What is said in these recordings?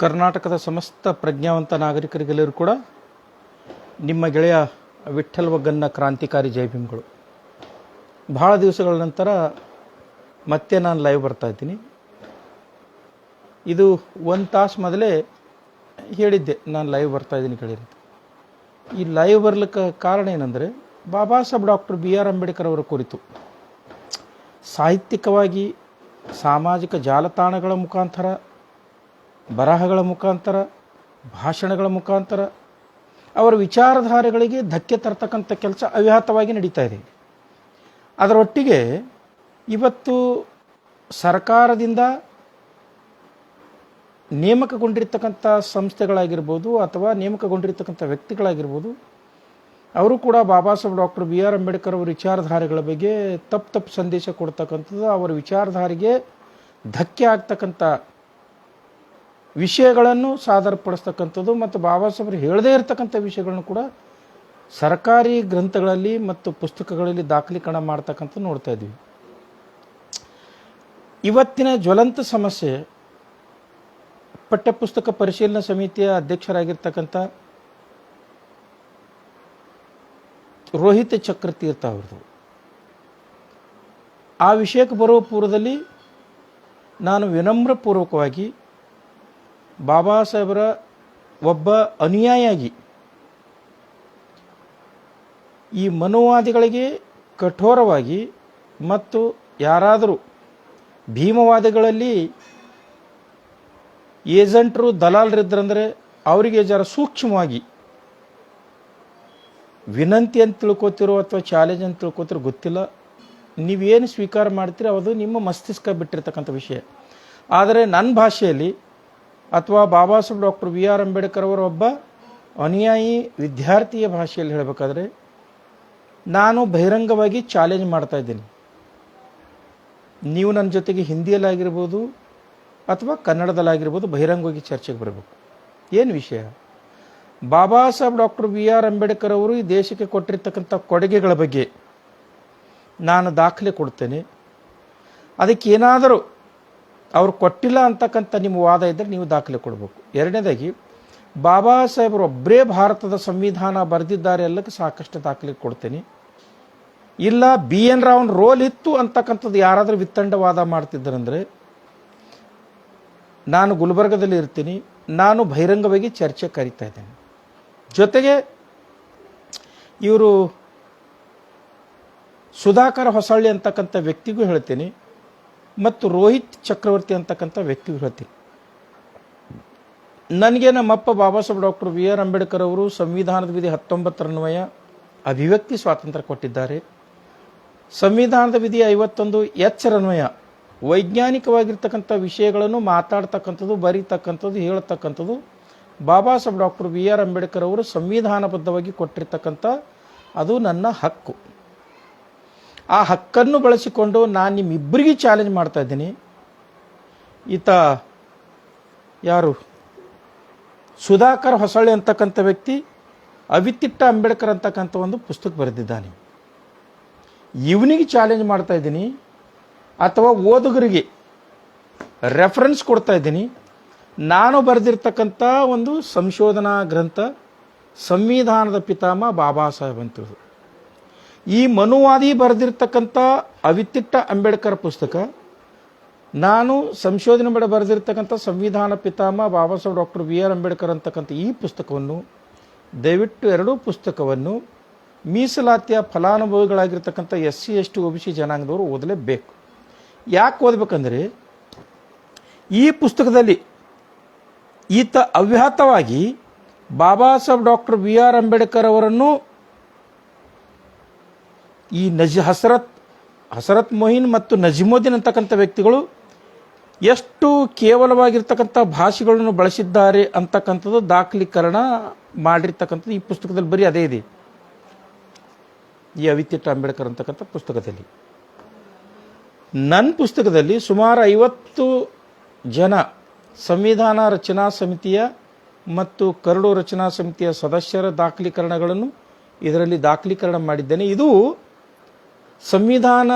ಕರ್ನಾಟಕದ ಸಮಸ್ತ ಪ್ರಜ್ಞಾವಂತ ನಾಗರಿಕರಿಗೆಲ್ಲರೂ ಕೂಡ ನಿಮ್ಮ ಗೆಳೆಯ ವಿಠ್ಠಲ್ ವಗ್ಗನ್ನ ಕ್ರಾಂತಿಕಾರಿ ಜೈ ಭೀಮ್ಗಳು. ಭಾಳ ದಿವಸಗಳ ನಂತರ ಮತ್ತೆ ನಾನು ಲೈವ್ ಬರ್ತಾ ಇದ್ದೀನಿ. ಇದು ಒಂದು ತಾಸು ಮೊದಲೇ ಹೇಳಿದ್ದೆ ನಾನು ಲೈವ್ ಬರ್ತಾ ಇದ್ದೀನಿ ಕೇಳಿರಿ. ಈ ಲೈವ್ ಬರ್ಲಿಕ್ಕೆ ಕಾರಣ ಏನಂದರೆ ಬಾಬಾ ಸಾಹೇಬ್ ಡಾಕ್ಟರ್ BR ಅಂಬೇಡ್ಕರ್ ಅವರ ಕುರಿತು ಸಾಹಿತ್ಯಿಕವಾಗಿ ಸಾಮಾಜಿಕ ಜಾಲತಾಣಗಳ ಮುಖಾಂತರ, ಬರಹಗಳ ಮುಖಾಂತರ, ಭಾಷಣಗಳ ಮುಖಾಂತರ ಅವರ ವಿಚಾರಧಾರೆಗಳಿಗೆ ಧಕ್ಕೆ ತರ್ತಕ್ಕಂಥ ಕೆಲಸ ಅವ್ಯಾಹತವಾಗಿ ನಡೀತಾ ಇದೆ. ಅದರೊಟ್ಟಿಗೆ ಇವತ್ತು ಸರ್ಕಾರದಿಂದ ನೇಮಕಗೊಂಡಿರ್ತಕ್ಕಂಥ ಸಂಸ್ಥೆಗಳಾಗಿರ್ಬೋದು ಅಥವಾ ನೇಮಕಗೊಂಡಿರ್ತಕ್ಕಂಥ ವ್ಯಕ್ತಿಗಳಾಗಿರ್ಬೋದು, ಅವರು ಕೂಡ ಬಾಬಾ ಸಾಹೇಬ್ ಡಾಕ್ಟರ್ BR ಅಂಬೇಡ್ಕರ್ ಅವರ ವಿಚಾರಧಾರೆಗಳ ಬಗ್ಗೆ ತಪ್ಪು ಸಂದೇಶ ಕೊಡ್ತಕ್ಕಂಥದ್ದು, ಅವರ ವಿಚಾರಧಾರೆಗೆ ಧಕ್ಕೆ ಆಗ್ತಕ್ಕಂಥ ವಿಷಯಗಳನ್ನು ಸಾದರಪಡಿಸ್ತಕ್ಕಂಥದ್ದು ಮತ್ತು ಬಾಬಾ ಸಾಹೇಬರು ಹೇಳದೇ ಇರತಕ್ಕಂಥ ವಿಷಯಗಳನ್ನು ಕೂಡ ಸರ್ಕಾರಿ ಗ್ರಂಥಗಳಲ್ಲಿ ಮತ್ತು ಪುಸ್ತಕಗಳಲ್ಲಿ ದಾಖಲೀಕರಣ ಮಾಡ್ತಕ್ಕಂಥದ್ದು ನೋಡ್ತಾ ಇದ್ವಿ. ಇವತ್ತಿನ ಜ್ವಲಂತ ಸಮಸ್ಯೆ ಪಠ್ಯಪುಸ್ತಕ ಪರಿಶೀಲನಾ ಸಮಿತಿಯ ಅಧ್ಯಕ್ಷರಾಗಿರ್ತಕ್ಕಂಥ ರೋಹಿತ್ ಚಕ್ರತೀರ್ಥ ಅವ್ರದ್ದು. ಆ ವಿಷಯಕ್ಕೆ ಬರುವ ಪೂರ್ವದಲ್ಲಿ ನಾನು ವಿನಮ್ರಪೂರ್ವಕವಾಗಿ ಬಾಬಾ ಸಾಹೇಬರ ಒಬ್ಬ ಅನುಯಾಯಿಯಾಗಿ ಈ ಮನುವಾದಿಗಳಿಗೆ ಕಠೋರವಾಗಿ ಮತ್ತು ಯಾರಾದರೂ ಭೀಮವಾದಿಗಳಲ್ಲಿ ಏಜೆಂಟರು ದಲಾಲರಿದ್ದರಂದರೆ ಅವರಿಗೆ ಜರ ಸೂಕ್ಷ್ಮವಾಗಿ ವಿನಂತಿ ಅಂತ ತಿಳ್ಕೊತಿರೋ ಅಥವಾ ಚಾಲೆಂಜ್ ಅಂತ ತಿಳ್ಕೊತಿರೋ ಗೊತ್ತಿಲ್ಲ, ನೀವೇನು ಸ್ವೀಕಾರ ಮಾಡ್ತೀರೋ ಅದು ನಿಮ್ಮ ಮಸ್ತಿಷ್ಕ ಬಿಟ್ಟಿರ್ತಕ್ಕಂಥ ವಿಷಯ. ಆದರೆ ನನ್ನ ಭಾಷೆಯಲ್ಲಿ ಅಥವಾ ಬಾಬಾ ಸಾಹೇಬ್ ಡಾಕ್ಟರ್ BR ಅಂಬೇಡ್ಕರ್ ಅವರ ಒಬ್ಬ ಅನುಯಾಯಿ ವಿದ್ಯಾರ್ಥಿಯ ಭಾಷೆಯಲ್ಲಿ ಹೇಳಬೇಕಾದ್ರೆ ನಾನು ಬಹಿರಂಗವಾಗಿ ಚಾಲೆಂಜ್ ಮಾಡ್ತಾ ಇದ್ದೀನಿ. ನೀವು ನನ್ನ ಜೊತೆಗೆ ಹಿಂದಿಯಲ್ಲಾಗಿರ್ಬೋದು ಅಥವಾ ಕನ್ನಡದಲ್ಲಾಗಿರ್ಬೋದು ಬಹಿರಂಗವಾಗಿ ಚರ್ಚೆಗೆ ಬರಬೇಕು. ಏನು ವಿಷಯ? ಬಾಬಾ ಸಾಹೇಬ್ ಡಾಕ್ಟರ್ BR ಅಂಬೇಡ್ಕರ್ ಅವರು ಈ ದೇಶಕ್ಕೆ ಕೊಟ್ಟಿರ್ತಕ್ಕಂಥ ಕೊಡುಗೆಗಳ ಬಗ್ಗೆ ನಾನು ದಾಖಲೆ ಕೊಡ್ತೇನೆ. ಅದಕ್ಕೆ ಏನಾದರೂ ಅವ್ರು ಕೊಟ್ಟಿಲ್ಲ ಅಂತಕ್ಕಂಥ ನಿಮ್ಮ ವಾದ ಇದ್ದರೆ ನೀವು ದಾಖಲೆ ಕೊಡಬೇಕು. ಎರಡನೇದಾಗಿ ಬಾಬಾ ಸಾಹೇಬರು ಒಬ್ಬರೇ ಭಾರತದ ಸಂವಿಧಾನ ಬರೆದಿದ್ದಾರೆ ಎಲ್ಲಕ್ಕೆ ಸಾಕಷ್ಟು ದಾಖಲೆ ಕೊಡ್ತೇನೆ. ಇಲ್ಲ BN ರಾವ್ನ ರೋಲ್ ಇತ್ತು ಅಂತಕ್ಕಂಥದ್ದು ಯಾರಾದರೂ ವಿತ್ತಂಡವಾದ ಮಾಡ್ತಿದ್ದರಂದರೆ ನಾನು ಗುಲ್ಬರ್ಗದಲ್ಲಿ ಇರ್ತೀನಿ, ನಾನು ಬಹಿರಂಗವಾಗಿ ಚರ್ಚೆ ಕರೀತಾ ಇದ್ದೇನೆ. ಜೊತೆಗೆ ಇವರು ಸುಧಾಕರ್ ಹೊಸಳ್ಳಿ ಅಂತಕ್ಕಂಥ ವ್ಯಕ್ತಿಗೂ ಹೇಳ್ತೀನಿ ಮತ್ತು ರೋಹಿತ್ ಚಕ್ರವರ್ತಿ ಅಂತಕ್ಕಂಥ ವ್ಯಕ್ತಿಗೂ ಹೇಳ್ತೀನಿ. ನನಗೆ ನಮ್ಮಪ್ಪ ಬಾಬಾ ಸಾಹೇಬ್ ಡಾಕ್ಟರ್ BR ಅಂಬೇಡ್ಕರ್ ಅವರು ಸಂವಿಧಾನದ ವಿಧಿ 19 ಅಭಿವ್ಯಕ್ತಿ ಸ್ವಾತಂತ್ರ್ಯ ಕೊಟ್ಟಿದ್ದಾರೆ. ಸಂವಿಧಾನದ ವಿಧಿ 51 ವೈಜ್ಞಾನಿಕವಾಗಿರ್ತಕ್ಕಂಥ ವಿಷಯಗಳನ್ನು ಮಾತಾಡ್ತಕ್ಕಂಥದ್ದು, ಬರೀತಕ್ಕಂಥದ್ದು, ಹೇಳ್ತಕ್ಕಂಥದ್ದು ಬಾಬಾ ಸಾಹೇಬ್ ಡಾಕ್ಟರ್ BR ಅಂಬೇಡ್ಕರ್ ಅವರು ಸಂವಿಧಾನಬದ್ಧವಾಗಿ ಕೊಟ್ಟಿರ್ತಕ್ಕಂಥ ಅದು ನನ್ನ ಹಕ್ಕು. ಆ ಹಕ್ಕನ್ನು ಬಳಸಿಕೊಂಡು ನಾನು ನಿಮ್ಮಿಬ್ಬರಿಗೆ ಚಾಲೆಂಜ್ ಮಾಡ್ತಾ ಇದ್ದೀನಿ. ಈತ ಯಾರು ಸುಧಾಕರ್ ಹೊಸಳ್ಳಿ ಅಂತಕ್ಕಂಥ ವ್ಯಕ್ತಿ ಅವಿತಿಟ್ಟ ಅಂಬೇಡ್ಕರ್ ಅಂತಕ್ಕಂಥ ಒಂದು ಪುಸ್ತಕ ಬರೆದಿದ್ದಾನೆ. ಇವನಿಗೆ ಚಾಲೆಂಜ್ ಮಾಡ್ತಾ ಇದ್ದೀನಿ ಅಥವಾ ಓದುಗರಿಗೆ ರೆಫರೆನ್ಸ್ ಕೊಡ್ತಾ ಇದ್ದೀನಿ. ನಾನು ಬರೆದಿರ್ತಕ್ಕಂಥ ಒಂದು ಸಂಶೋಧನಾ ಗ್ರಂಥ ಸಂವಿಧಾನದ ಪಿತಾಮಹ ಬಾಬಾ ಸಾಹೇಬ್ ಅಂತೇಳಿ, ಈ ಮನುವಾದಿ ಬರೆದಿರ್ತಕ್ಕಂಥ ಅವಿತಿಟ್ಟ ಅಂಬೇಡ್ಕರ್ ಪುಸ್ತಕ, ನಾನು ಸಂಶೋಧನೆ ಮಾಡಿ ಬರೆದಿರ್ತಕ್ಕಂಥ ಸಂವಿಧಾನ ಪಿತಾಮಹ ಬಾಬಾ ಸಾಹೇಬ್ ಡಾಕ್ಟರ್ BR ಅಂಬೇಡ್ಕರ್ ಅಂತಕ್ಕಂಥ ಈ ಪುಸ್ತಕವನ್ನು ದಯವಿಟ್ಟು ಎರಡೂ ಪುಸ್ತಕವನ್ನು ಮೀಸಲಾತಿಯ ಫಲಾನುಭವಿಗಳಾಗಿರ್ತಕ್ಕಂಥ SC ST OBC ಜನಾಂಗದವರು ಓದಲೇಬೇಕು. ಯಾಕೆ ಓದಬೇಕಂದ್ರೆ ಈ ಪುಸ್ತಕದಲ್ಲಿ ಈತ ಅವ್ಯಾಹತವಾಗಿ ಬಾಬಾ ಸಾಹೇಬ್ ಡಾಕ್ಟರ್ BR ಅಂಬೇಡ್ಕರ್ ಅವರನ್ನು ಈ ಹಸರತ್ ಮೊಹಿನ್ ಮತ್ತು ನಜೀಮುದ್ದೀನ್ ಅಂತಕ್ಕಂಥ ವ್ಯಕ್ತಿಗಳು ಎಷ್ಟು ಕೇವಲವಾಗಿರ್ತಕ್ಕಂಥ ಭಾಷೆಗಳನ್ನು ಬಳಸಿದ್ದಾರೆ ಅಂತಕ್ಕಂಥದ್ದು ದಾಖಲೀಕರಣ ಮಾಡಿರ್ತಕ್ಕಂಥದ್ದು ಈ ಪುಸ್ತಕದಲ್ಲಿ ಬರೀ ಅದೇ ಇದೆ. ಈ ಅವಿತಿಟ್ಟ ಅಂಬೇಡ್ಕರ್ ಅಂತಕ್ಕಂಥ ಪುಸ್ತಕದಲ್ಲಿ, ನನ್ನ ಪುಸ್ತಕದಲ್ಲಿ ಸುಮಾರು 50 ಜನ ಸಂವಿಧಾನ ರಚನಾ ಸಮಿತಿಯ ಮತ್ತು ಕರಡು ರಚನಾ ಸಮಿತಿಯ ಸದಸ್ಯರ ದಾಖಲೀಕರಣಗಳನ್ನು ಇದರಲ್ಲಿ ದಾಖಲೀಕರಣ ಮಾಡಿದ್ದೇನೆ. ಇದು ಸಂವಿಧಾನ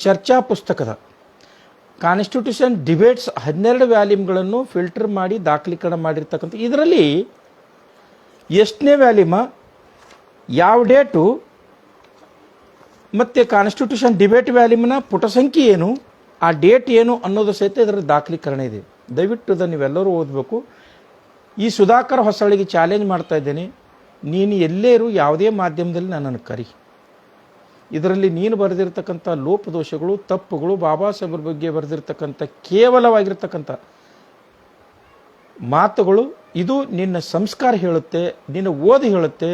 ಚರ್ಚಾ ಪುಸ್ತಕದ ಕಾನ್ಸ್ಟಿಟ್ಯೂಷನ್ ಡಿಬೇಟ್ಸ್ 12 ವ್ಯಾಲ್ಯೂಮ್ಗಳನ್ನು ಫಿಲ್ಟರ್ ಮಾಡಿ ದಾಖಲೀಕರಣ ಮಾಡಿರ್ತಕ್ಕಂಥ ಇದರಲ್ಲಿ ಎಷ್ಟನೇ ವ್ಯಾಲ್ಯೂಮ, ಯಾವ ಡೇಟು, ಮತ್ತು ಕಾನ್ಸ್ಟಿಟ್ಯೂಷನ್ ಡಿಬೇಟ್ ವ್ಯಾಲ್ಯೂಮ್ನ ಪುಟ ಸಂಖ್ಯೆ ಏನು, ಆ ಡೇಟ್ ಏನು ಅನ್ನೋದು ಸಹಿತ ಇದರ ದಾಖಲೀಕರಣ ಇದೆ. ದಯವಿಟ್ಟು ಇದನ್ನು ನೀವೆಲ್ಲರೂ ಓದಬೇಕು. ಈ ಸುಧಾಕರ್ ಹೊಸಳಿಗೆ ಚಾಲೆಂಜ್ ಮಾಡ್ತಾ ಇದ್ದೇನೆ, ನೀನು ಎಲ್ಲೇ ಇರು, ಯಾವುದೇ ಮಾಧ್ಯಮದಲ್ಲಿ ನನ್ನನ್ನು ಕರಿ. ಇದರಲ್ಲಿ ನೀನು ಬರೆದಿರ್ತಕ್ಕಂಥ ಲೋಪದೋಷಗಳು, ತಪ್ಪುಗಳು, ಬಾಬಾ ಸಾಹೇಬ್ರ ಬಗ್ಗೆ ಬರೆದಿರ್ತಕ್ಕಂಥ ಕೇವಲವಾಗಿರ್ತಕ್ಕಂಥ ಮಾತುಗಳು, ಇದು ನಿನ್ನ ಸಂಸ್ಕಾರ ಹೇಳುತ್ತೆ, ನಿನ್ನ ಓದಿ ಹೇಳುತ್ತೆ.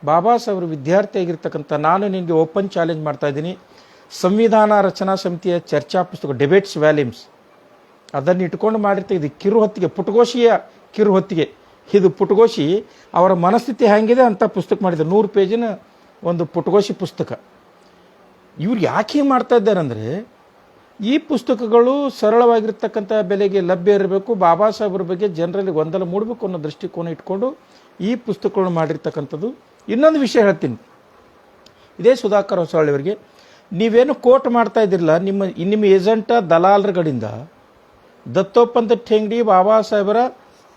ಬಾಬಾ ಸಾಹೇಬ್ರ ವಿದ್ಯಾರ್ಥಿಯಾಗಿರ್ತಕ್ಕಂಥ ನಾನು ನಿನಗೆ ಓಪನ್ ಚಾಲೆಂಜ್ ಮಾಡ್ತಾ ಇದ್ದೀನಿ. ಸಂವಿಧಾನ ರಚನಾ ಸಮಿತಿಯ ಚರ್ಚಾ ಪುಸ್ತಕ ಡಿಬೇಟ್ಸ್ ವ್ಯಾಲ್ಯೂಮ್ಸ್ ಅದನ್ನು ಇಟ್ಕೊಂಡು ಮಾಡಿರ್ತೀವಿ. ಇದು ಕಿರು ಹೊತ್ತಿಗೆ, ಪುಟಗೋಶಿಯ ಕಿರು ಹೊತ್ತಿಗೆ. ಇದು ಪುಟಗೋಶಿ ಅವರ ಮನಸ್ಥಿತಿ ಹೆಂಗಿದೆ ಅಂತ ಪುಸ್ತಕ ಮಾಡಿದ್ದಾರೆ. 100 ಪೇಜಿನ ಒಂದು ಪುಟಗೋಶಿ ಪುಸ್ತಕ. ಇವ್ರು ಯಾಕೆ ಹೀಗೆ ಮಾಡ್ತಾ ಇದ್ದಾರೆ ಅಂದರೆ, ಈ ಪುಸ್ತಕಗಳು ಸರಳವಾಗಿರ್ತಕ್ಕಂಥ ಬೆಲೆಗೆ ಲಭ್ಯ ಇರಬೇಕು, ಬಾಬಾ ಸಾಹೇಬ್ರ ಬಗ್ಗೆ ಜನರಲ್ಲಿ ಗೊಂದಲ ಮೂಡಬೇಕು ಅನ್ನೋ ದೃಷ್ಟಿಕೋನ ಇಟ್ಕೊಂಡು ಈ ಪುಸ್ತಕಗಳನ್ನು ಮಾಡಿರ್ತಕ್ಕಂಥದ್ದು. ಇನ್ನೊಂದು ವಿಷಯ ಹೇಳ್ತೀನಿ, ಇದೇ ಸುಧಾಕರ್ ಹೊಸಳ್ಳಿಯವರಿಗೆ ನೀವೇನು ಕೋಟ್ ಮಾಡ್ತಾ ಇದ್ದಿರಲ್ಲ, ನಿಮ್ಮ ಏಜೆಂಟ ದಲಾಲರುಗಳಿಂದ ದತ್ತೋಪಂತ ಠೇಂಗಡಿ ಬಾಬಾ ಸಾಹೇಬರ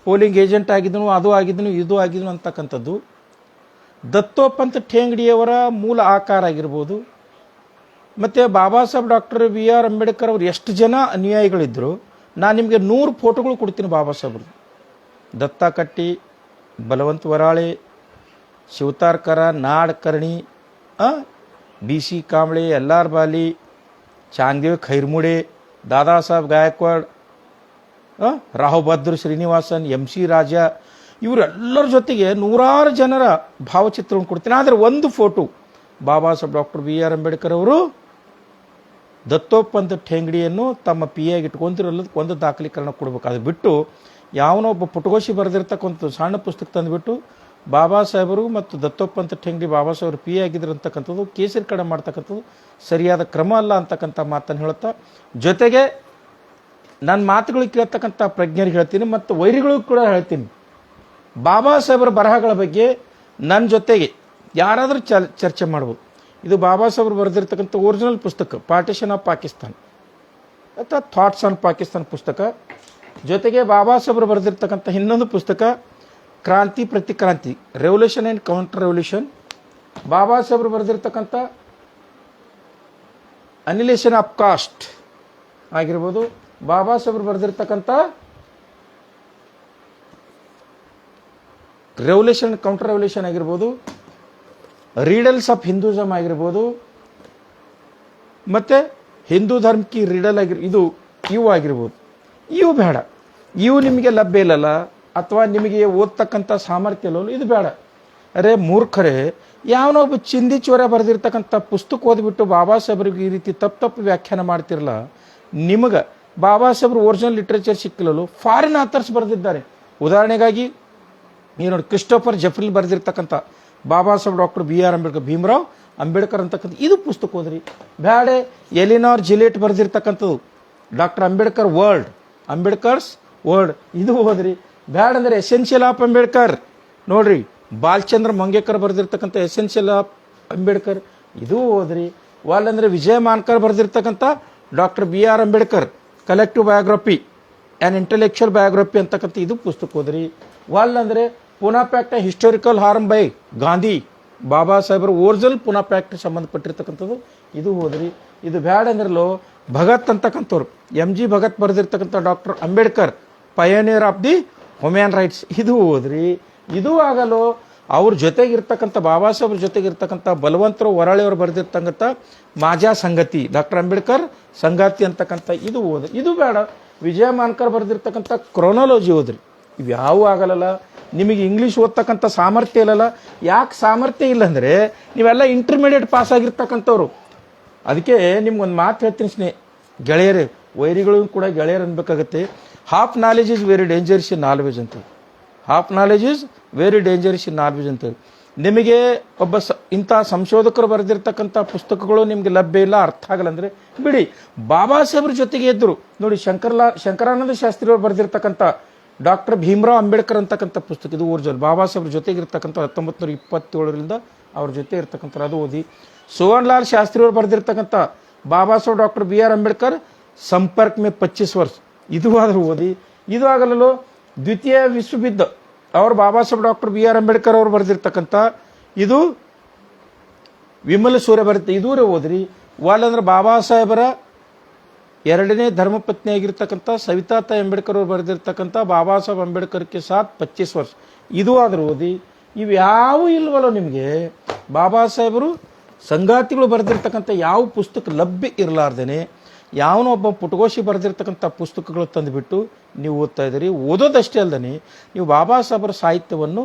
ಪೋಲಿಂಗ್ ಏಜೆಂಟ್ ಆಗಿದ್ದನು, ಅದು ಆಗಿದ್ದನು, ಇದು ಆಗಿದ್ದನು ಅಂತಕ್ಕಂಥದ್ದು. ದತ್ತೋಪಂತ ಠೇಂಗಡಿಯವರ ಮೂಲ ಆಕಾರ ಆಗಿರ್ಬೋದು, ಮತ್ತು ಬಾಬಾ ಸಾಹೇಬ್ ಡಾಕ್ಟರ್ BR ಅಂಬೇಡ್ಕರ್ ಅವರು ಎಷ್ಟು ಜನ ಅನುಯಾಯಿಗಳಿದ್ದರು, ನಾನು ನಿಮಗೆ 100 ಫೋಟೋಗಳು ಕೊಡ್ತೀನಿ ಬಾಬಾ ಸಾಹೇಬ್ರು. ದತ್ತಾ ಕಟ್ಟಿ, ಬಲವಂತ ವರಾಳೆ, ಶಿವತಾರ್ಕರ, ನಾಡ್ ಕರ್ಣಿ, BC ಕಾಂಬ್ಳೆ, LR ಬಾಲಿ, ಚಾಂಗ್ದೇವ್ ಖೈರ್ಮುಡೆ, ದಾದಾ ಸಾಹೇಬ್ ಗಾಯಕ್ವಾಡ್, ರಾವ್ ಬಹದ್ದೂರ್ ಶ್ರೀನಿವಾಸನ್, MC ರಾಜ, ಇವರೆಲ್ಲರ ಜೊತೆಗೆ 100 ಜನರ ಭಾವಚಿತ್ರವನ್ನು ಕೊಡ್ತೀನಿ. ಆದರೆ ಒಂದು ಫೋಟೋ ಬಾಬಾ ಸಾಹೇಬ್ ಡಾಕ್ಟರ್ BR ಅಂಬೇಡ್ಕರ್ ಅವರು ದತ್ತೋಪಂತ ಠೇಂಗಡಿಯನ್ನು ತಮ್ಮ PA ಇಟ್ಕೊಂತಿರೋದಕ್ಕೆ ಒಂದು ದಾಖಲೀಕರಣ ಕೊಡಬೇಕು. ಅದು ಬಿಟ್ಟು ಯಾವನೋ ಒಬ್ಬ ಪುಟಗೋಶಿ ಬರೆದಿರ್ತಕ್ಕಂಥ ಸಣ್ಣ ಪುಸ್ತಕ ತಂದುಬಿಟ್ಟು ಬಾಬಾ ಸಾಹೇಬರು ಮತ್ತು ದತ್ತೋಪಂತ ಠೇಂಗಡಿ ಬಾಬಾ ಸಾಹೇಬರು PA ಆಗಿದ್ರು ಅಂತಕ್ಕಂಥದ್ದು ಕೇಸರೀಕರಣ ಮಾಡ್ತಕ್ಕಂಥದ್ದು ಸರಿಯಾದ ಕ್ರಮ ಅಲ್ಲ ಅಂತಕ್ಕಂಥ ಮಾತನ್ನು ಹೇಳುತ್ತಾ, ಜೊತೆಗೆ ನನ್ನ ಮಾತುಗಳು ಕೇಳ್ತಕ್ಕಂಥ ಪ್ರಜ್ಞರಿಗೆ ಹೇಳ್ತೀನಿ ಮತ್ತು ವೈರಿಗಳಿಗೂ ಕೂಡ ಹೇಳ್ತೀನಿ, ಬಾಬಾ ಸಾಹೇಬರ ಬರಹಗಳ ಬಗ್ಗೆ ನನ್ನ ಜೊತೆಗೆ ಯಾರಾದರೂ ಚರ್ಚೆ ಮಾಡ್ಬೋದು. ಇದು ಬಾಬಾ ಸಾಹೇಬರು ಬರೆದಿರ್ತಕ್ಕಂಥ ಒರಿಜಿನಲ್ ಪುಸ್ತಕ ಪಾರ್ಟಿಷನ್ ಆಫ್ ಪಾಕಿಸ್ತಾನ್ ಅಥವಾ ಥಾಟ್ಸ್ ಆನ್ ಪಾಕಿಸ್ತಾನ್ ಪುಸ್ತಕ, ಜೊತೆಗೆ ಬಾಬಾ ಸಾಹೇಬರು ಬರೆದಿರ್ತಕ್ಕಂಥ ಇನ್ನೊಂದು ಪುಸ್ತಕ ಕ್ರಾಂತಿ ಪ್ರತಿಕ್ರಾಂತಿ, ರೆವಲ್ಯೂಷನ್ ಆ್ಯಂಡ್ ಕೌಂಟರ್ ರೆವಲ್ಯೂಷನ್, ಬಾಬಾ ಸಾಹೇಬರು ಬರೆದಿರ್ತಕ್ಕಂಥ ಅನಿಲೇಷನ್ ಆಫ್ ಕಾಸ್ಟ್ ಆಗಿರ್ಬೋದು, ಬಾಬಾ ಸಾಹೇಬರು ಬರೆದಿರ್ತಕ್ಕಂಥ ರೆವಲ್ಯೂಷನ್ ಕೌಂಟರ್ ರೆವಲ್ಯೂಷನ್ ಆಗಿರ್ಬೋದು, ರೀಡಲ್ಸ್ ಆಫ್ ಹಿಂದೂಸಮ್ ಆಗಿರ್ಬೋದು, ಮತ್ತು ಹಿಂದೂ ಧರ್ಮ ಕಿ ರೀಡಲ್ ಇವು ಆಗಿರ್ಬೋದು. ಇವು ಬೇಡ, ಇವು ನಿಮಗೆ ಲಭ್ಯ ಇಲ್ಲಲ್ಲ, ಅಥವಾ ನಿಮಗೆ ಓದ್ತಕ್ಕಂಥ ಸಾಮರ್ಥ್ಯ ಇಲ್ಲವಲ್ಲ, ಇದು ಬೇಡ. ಅರೆ ಮೂರ್ಖರೇ, ಯಾವನೊಬ್ಬ ಚಿಂದಿ ಚೋರ ಬರೆದಿರ್ತಕ್ಕಂಥ ಪುಸ್ತಕ ಓದ್ಬಿಟ್ಟು ಬಾಬಾ ಸಾಹೇಬ್ರಿಗೆ ಈ ರೀತಿ ತಪ್ಪು ವ್ಯಾಖ್ಯಾನ ಮಾಡ್ತಿರಲ್ಲ, ನಿಮಗೆ ಬಾಬಾ ಸಾಹೇಬ್ರು ಒರಿಜಿನಲ್ ಲಿಟ್ರೇಚರ್ ಸಿಕ್ಕಿಲ್ಲಲು ಫಾರಿನ್ ಆಥರ್ಸ್ ಬರೆದಿದ್ದಾರೆ. ಉದಾಹರಣೆಗಾಗಿ ನೀವು ನೋಡಿ, ಕ್ರಿಸ್ಟೋಫರ್ ಜೆಫ್ರಿಲ್ ಬರೆದಿರ್ತಕ್ಕಂಥ ಬಾಬಾ ಸಾಹೇಬ್ ಡಾಕ್ಟರ್ BR ಅಂಬೇಡ್ಕರ್, ಭೀಮರಾವ್ ಅಂಬೇಡ್ಕರ್ ಅಂತಕ್ಕಂಥ ಇದು ಪುಸ್ತಕ ಓದ್ರಿ. ಬ್ಯಾಡೆ ಎಲಿನಾರ್ ಜಿಲೆಟ್ ಬರೆದಿರ್ತಕ್ಕಂಥದ್ದು doctor Ambedkar world, Ambedkar's world, ಇದು ಓದ್ರಿ. ಬ್ಯಾಡ ಅಂದರೆ ಎಸೆನ್ಷಿಯಲ್ ಆಫ್ ಅಂಬೇಡ್ಕರ್ ನೋಡ್ರಿ, ಬಾಲಚಂದ್ರ ಮಂಗೇಕರ್ ಬರೆದಿರ್ತಕ್ಕಂಥ ಎಸೆನ್ಷಿಯಲ್ ಆಫ್ ಅಂಬೇಡ್ಕರ್, ಇದು ಓದ್ರಿ. ವಾಲ್ ಅಂದರೆ ವಿಜಯ ಮಾನ್ಕರ್ ಬರೆದಿರ್ತಕ್ಕಂಥ doctor BR Ambedkar collective biography and intellectual biography ಅಂತಕ್ಕಂಥ ಇದು ಪುಸ್ತಕ ಓದ್ರಿ. ವಾಲ್ ಅಂದರೆ Poona pact historical harm by Gandhi, Baba ಸಾಹೇಬರು ಒರಿಜಿನಲ್ ಪೂನಾ ಪ್ಯಾಕ್ಟ್ ಸಂಬಂಧಪಟ್ಟಿರ್ತಕ್ಕಂಥದ್ದು ಇದು ಓದ್ರಿ. ಇದು ಬ್ಯಾಡ ಅಂದ್ರಲ್ಲೋ ಭಗತ್ ಅಂತಕ್ಕಂಥವ್ರು, MG ಭಗತ್ ಬರೆದಿರ್ತಕ್ಕಂಥ doctor Ambedkar pioneer of the human rights, ಇದು ಓದ್ರಿ. ಇದು ಆಗಲು ಅವ್ರ ಜೊತೆಗಿರ್ತಕ್ಕಂಥ ಬಾಬಾ ಸಾಹೇಬ್ರ ಜೊತೆಗಿರ್ತಕ್ಕಂಥ ಬಲವಂತರು ವರಾಳಿಯವರು ಬರೆದಿರ್ತಕ್ಕಂಥ ಮಾಜಾ ಸಂಗತಿ, ಡಾಕ್ಟರ್ ಅಂಬೇಡ್ಕರ್ ಸಂಗಾತಿ ಅಂತಕ್ಕಂಥ ಇದು ಓದ್ರಿ. ಇದು ಬೇಡ, ವಿಜಯ ಮಾನ್ಕರ್ ಬರೆದಿರ್ತಕ್ಕಂಥ ಕ್ರೋನಾಲಜಿ ಓದ್ರಿ. ಇವು ಯಾವ ಆಗಲ್ಲ. ನಿಮಗೆ ಇಂಗ್ಲೀಷ್ ಓದ್ತಕ್ಕಂಥ ಸಾಮರ್ಥ್ಯ ಇಲ್ಲಲ್ಲ. ಯಾಕೆ ಸಾಮರ್ಥ್ಯ ಇಲ್ಲ ಅಂದರೆ ನೀವೆಲ್ಲ ಇಂಟರ್ಮೀಡಿಯೇಟ್ ಪಾಸ್ ಆಗಿರ್ತಕ್ಕಂಥವ್ರು. ಅದಕ್ಕೆ ನಿಮ್ಗೊಂದು ಮಾತು ಹೇಳ್ತೀನಿ ಗೆಳೆಯರೇ, ವೈರಿಗಳಿಗೂ ಕೂಡ ಗೆಳೆಯರು ಅನ್ಬೇಕಾಗತ್ತೆ. Half knowledge is very dangerous in knowledge ಅಂತ, half knowledge is very dangerous in knowledge ಅಂತ. ನಿಮಗೆ ಒಬ್ಬ ಇಂಥ ಸಂಶೋಧಕರು ಬರೆದಿರ್ತಕ್ಕಂಥ ಪುಸ್ತಕಗಳು ನಿಮಗೆ ಲಭ್ಯ ಇಲ್ಲ, ಅರ್ಥ ಆಗಲ್ಲ ಅಂದರೆ ಬಿಡಿ. ಬಾಬಾ ಸಾಹೇಬ್ರ ಜೊತೆಗೆ ಇದ್ದರು ನೋಡಿ, ಶಂಕರಾನಂದ ಶಾಸ್ತ್ರಿಯವರು ಬರೆದಿರ್ತಕ್ಕಂಥ ಡಾಕ್ಟರ್ ಭೀಮರಾವ್ ಅಂಬೇಡ್ಕರ್ ಅಂತಕ್ಕಂಥ ಪುಸ್ತಕ, ಇದು ಒರಿಜಿನಲ್ ಬಾಬಾ ಸಾಹೇಬ್ರ ಜೊತೆಗೆ ಇರ್ತಕ್ಕಂಥ 1927ರಿಂದ ಅವ್ರ ಜೊತೆ ಇರ್ತಕ್ಕಂಥ ಅದು ಓದಿ. ಸುವರ್ಣಲಾಲ್ ಶಾಸ್ತ್ರಿಯವರು ಬರೆದಿರ್ತಕ್ಕಂಥ ಬಾಬಾ ಸಾಹೇಬ್ ಡಾಕ್ಟರ್ BR ಅಂಬೇಡ್ಕರ್ ಸಂಪರ್ಕ ಮೇ 25 ವರ್ಷ ಇದು ಆದರೂ ಓದಿ. ಇದು ಆಗಲೂ ದ್ವಿತೀಯ ವಿಶ್ವಯುದ್ಧ ಅವರು Baba Saheb doctor B R Ambedkar ಅವರು ಬರೆದಿರ್ತಕ್ಕಂಥ ಇದು ವಿಮಲ ಸೂರ್ಯ ಬರುತ್ತೆ ಇದೂರೇ ಓದ್ರಿ. ವಾಲಂದ್ರೆ ಬಾಬಾ ಸಾಹೇಬರ ಎರಡನೇ ಧರ್ಮಪತ್ನಿ ಆಗಿರ್ತಕ್ಕಂಥ ಸವಿತಾತಾಯಿ ಅಂಬೇಡ್ಕರ್ ಅವರು ಬರೆದಿರ್ತಕ್ಕಂಥ ಬಾಬಾ ಸಾಹೇಬ್ ಅಂಬೇಡ್ಕರ್ಗೆ ಸಾಥ್ 25 ವರ್ಷ ಇದು ಆದರೂ ಓದಿ. ಇವು ಯಾವ ಇಲ್ವಲ್ಲ ನಿಮಗೆ ಬಾಬಾ ಸಾಹೇಬರು ಸಂಗಾತಿಗಳು ಬರೆದಿರ್ತಕ್ಕಂಥ ಯಾವ ಪುಸ್ತಕ ಲಭ್ಯ ಇರಲಾರ್ದೇನೆ ಯಾವನೋ ಒಬ್ಬ ಪುಟಗೋಶಿ ಬರೆದಿರ್ತಕ್ಕಂಥ ಪುಸ್ತಕಗಳು ತಂದುಬಿಟ್ಟು ನೀವು ಓದ್ತಾ ಇದ್ದೀರಿ. ಓದೋದಷ್ಟೇ ಅಲ್ಲದೆ ನೀವು ಬಾಬಾ ಸಾಹೇಬರ ಸಾಹಿತ್ಯವನ್ನು